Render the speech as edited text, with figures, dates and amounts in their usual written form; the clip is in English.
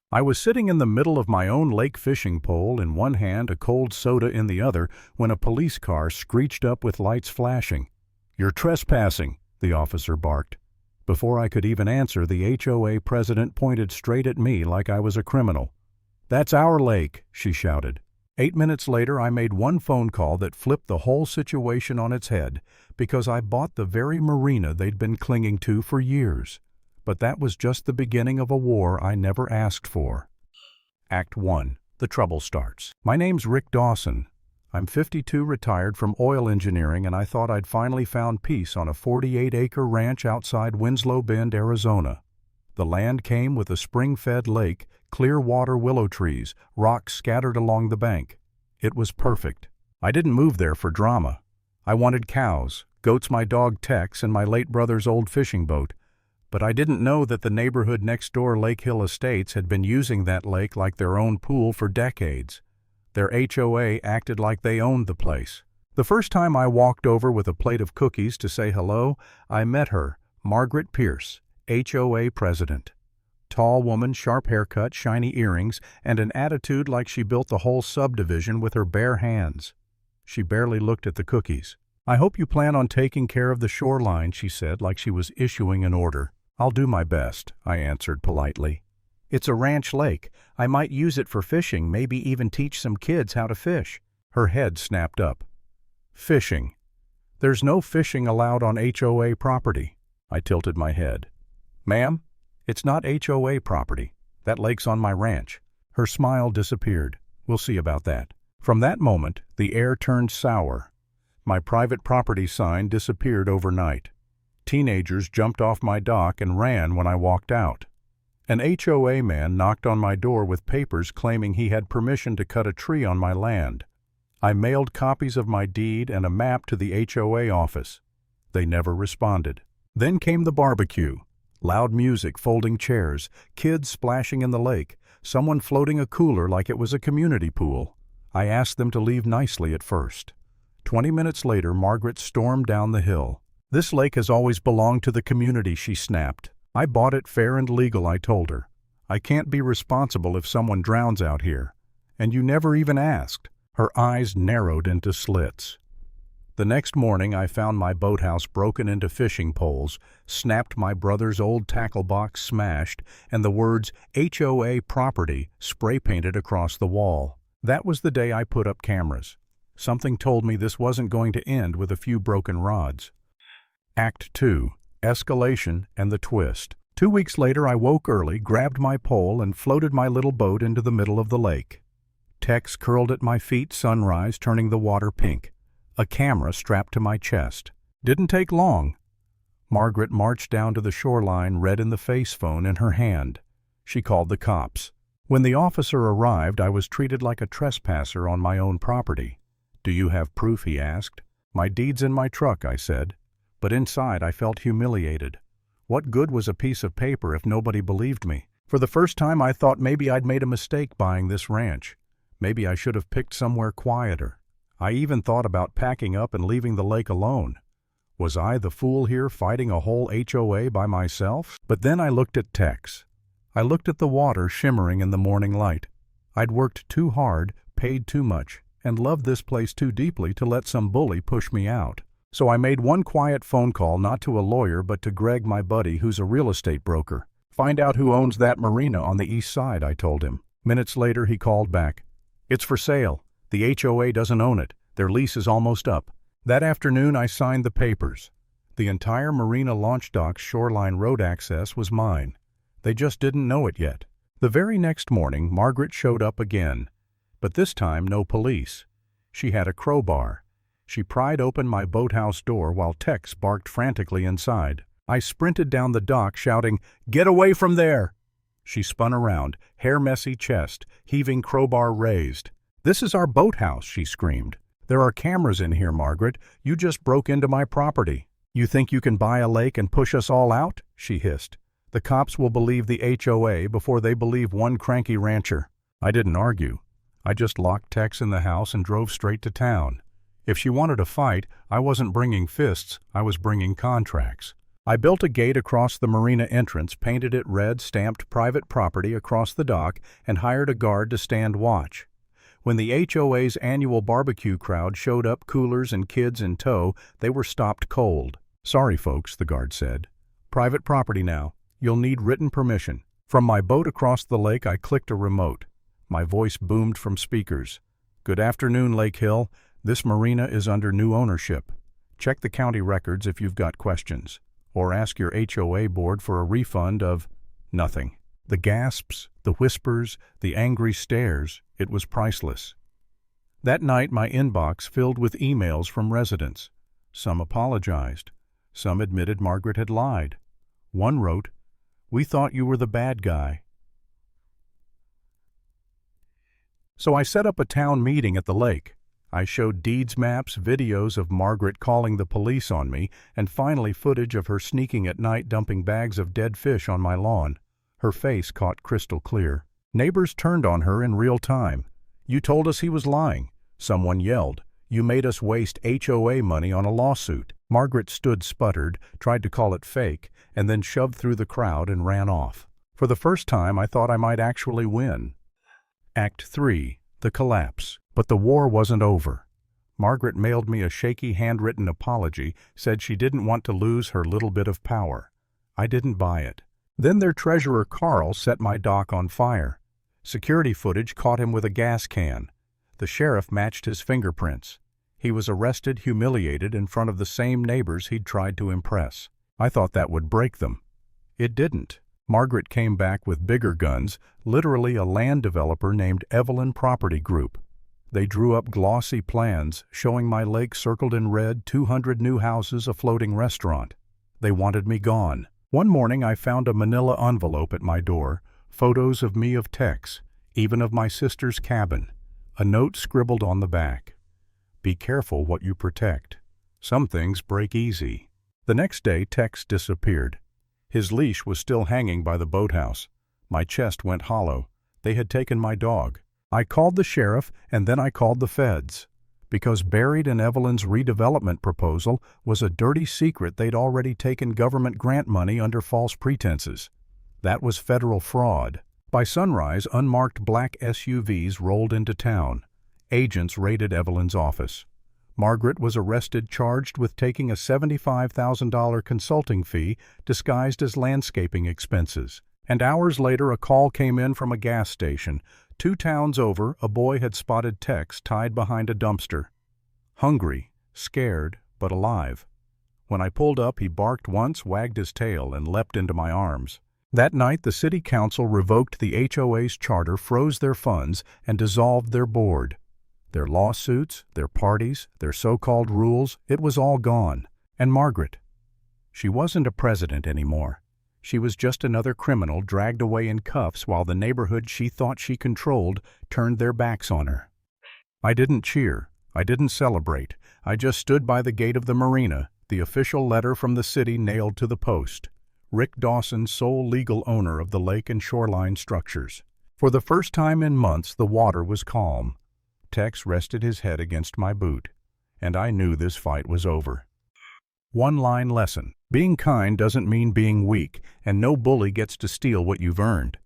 I was sitting in the middle of my own lake fishing pole, in one hand, a cold soda in the other, when a police car screeched up with lights flashing. "You're trespassing," the officer barked. Before I could even answer, the HOA president pointed straight at me like I was a criminal. "That's our lake," she shouted. 8 minutes later, I made one phone call that flipped the whole situation on its head, because I bought the very marina they'd been clinging to for years. But that was just the beginning of a war I never asked for. Act 1. The trouble starts. My name's Rick Dawson. I'm 52, retired from oil engineering, and I thought I'd finally found peace on a 48-acre ranch outside Winslow Bend, Arizona. The land came with a spring-fed lake, clear water, willow trees, rocks scattered along the bank. It was perfect. I didn't move there for drama. I wanted cows, goats, my dog Tex, and my late brother's old fishing boat. But I didn't know that the neighborhood next door, Lake Hill Estates, had been using that lake like their own pool for decades. Their HOA acted like they owned the place. The first time I walked over with a plate of cookies to say hello, I met her, Margaret Pierce, HOA president. Tall woman, sharp haircut, shiny earrings, and an attitude like she built the whole subdivision with her bare hands. She barely looked at the cookies. "I hope you plan on taking care of the shoreline," she said, like she was issuing an order. "I'll do my best," I answered politely. "It's a ranch lake. I might use it for fishing, maybe even teach some kids how to fish." Her head snapped up. "Fishing? There's no fishing allowed on HOA property." I tilted my head. "Ma'am, it's not HOA property. That lake's on my ranch." Her smile disappeared. "We'll see about that." From that moment, the air turned sour. My private property sign disappeared overnight. Teenagers jumped off my dock and ran when I walked out. An HOA man knocked on my door with papers claiming he had permission to cut a tree on my land. I mailed copies of my deed and a map to the HOA office. They never responded. Then came the barbecue. Loud music, folding chairs, kids splashing in the lake, someone floating a cooler like it was a community pool. I asked them to leave nicely at first. 20 minutes later, Margaret stormed down the hill. "This lake has always belonged to the community," she snapped. "I bought it fair and legal," I told her. "I can't be responsible if someone drowns out here. And you never even asked." Her eyes narrowed into slits. The next morning, I found my boathouse broken into fishing poles, snapped, my brother's old tackle box smashed, and the words HOA property spray-painted across the wall. That was the day I put up cameras. Something told me this wasn't going to end with a few broken rods. Act 2. Escalation and the twist. 2 weeks later, I woke early, grabbed my pole, and floated my little boat into the middle of the lake. Tex curled at my feet, sunrise turning the water pink. A camera strapped to my chest. Didn't take long. Margaret marched down to the shoreline, red-in-the-face phone in her hand. She called the cops. When the officer arrived, I was treated like a trespasser on my own property. "Do you have proof?" he asked. "My deed's in my truck," I said. But inside I felt humiliated. What good was a piece of paper if nobody believed me? For the first time I thought maybe I'd made a mistake buying this ranch. Maybe I should have picked somewhere quieter. I even thought about packing up and leaving the lake alone. Was I the fool here, fighting a whole HOA by myself? But then I looked at Tex. I looked at the water shimmering in the morning light. I'd worked too hard, paid too much, and loved this place too deeply to let some bully push me out. So I made one quiet phone call, not to a lawyer, but to Greg, my buddy, who's a real estate broker. "Find out who owns that marina on the east side," I told him. Minutes later, he called back. "It's for sale. The HOA doesn't own it. Their lease is almost up." That afternoon, I signed the papers. The entire marina launch dock's shoreline road access was mine. They just didn't know it yet. The very next morning, Margaret showed up again. But this time, no police. She had a crowbar. She pried open my boathouse door while Tex barked frantically inside. I sprinted down the dock, shouting, "Get away from there!" She spun around, hair-messy chest, heaving, crowbar raised. "This is our boathouse," she screamed. "There are cameras in here, Margaret. You just broke into my property. You think you can buy a lake and push us all out?" she hissed. "The cops will believe the HOA before they believe one cranky rancher." I didn't argue. I just locked Tex in the house and drove straight to town. If she wanted a fight, I wasn't bringing fists, I was bringing contracts. I built a gate across the marina entrance, painted it red, stamped private property across the dock, and hired a guard to stand watch. When the HOA's annual barbecue crowd showed up, coolers and kids in tow, they were stopped cold. "Sorry, folks," the guard said. "Private property now. You'll need written permission." From my boat across the lake, I clicked a remote. My voice boomed from speakers. "Good afternoon, Lake Hill. This marina is under new ownership. Check the county records if you've got questions. Or ask your HOA board for a refund of..." Nothing. The gasps, the whispers, the angry stares, it was priceless. That night my inbox filled with emails from residents. Some apologized. Some admitted Margaret had lied. One wrote, "We thought you were the bad guy." So I set up a town meeting at the lake. I showed deeds maps, videos of Margaret calling the police on me, and finally footage of her sneaking at night dumping bags of dead fish on my lawn. Her face caught crystal clear. Neighbors turned on her in real time. "You told us he was lying." Someone yelled, "You made us waste HOA money on a lawsuit." Margaret sputtered, tried to call it fake, and then shoved through the crowd and ran off. For the first time, I thought I might actually win. Act 3. The collapse. But the war wasn't over. Margaret mailed me a shaky handwritten apology, said she didn't want to lose her little bit of power. I didn't buy it. Then their treasurer Carl set my dock on fire. Security footage caught him with a gas can. The sheriff matched his fingerprints. He was arrested, humiliated in front of the same neighbors he'd tried to impress. I thought that would break them. It didn't. Margaret came back with bigger guns, literally a land developer named Evelyn Property Group. They drew up glossy plans showing my lake circled in red, 200 new houses, a floating restaurant. They wanted me gone. One morning I found a manila envelope at my door, photos of me of Tex, even of my sister's cabin. A note scribbled on the back. "Be careful what you protect. Some things break easy." The next day Tex disappeared. His leash was still hanging by the boathouse. My chest went hollow. They had taken my dog. I called the sheriff, and then I called the feds. Because buried in Evelyn's redevelopment proposal was a dirty secret they'd already taken government grant money under false pretenses. That was federal fraud. By sunrise, unmarked black SUVs rolled into town. Agents raided Evelyn's office. Margaret was arrested, charged with taking a $75,000 consulting fee disguised as landscaping expenses. And hours later a call came in from a gas station. 2 towns over, a boy had spotted Tex tied behind a dumpster. Hungry, scared, but alive. When I pulled up, he barked once, wagged his tail, and leapt into my arms. That night, the city council revoked the HOA's charter, froze their funds, and dissolved their board. Their lawsuits, their parties, their so-called rules, it was all gone. And Margaret, she wasn't a president anymore. She was just another criminal dragged away in cuffs while the neighborhood she thought she controlled turned their backs on her. I didn't cheer. I didn't celebrate. I just stood by the gate of the marina, the official letter from the city nailed to the post. Rick Dawson, sole legal owner of the lake and shoreline structures. For the first time in months, the water was calm. Tex rested his head against my boot, and I knew this fight was over. One-line lesson. Being kind doesn't mean being weak, and no bully gets to steal what you've earned.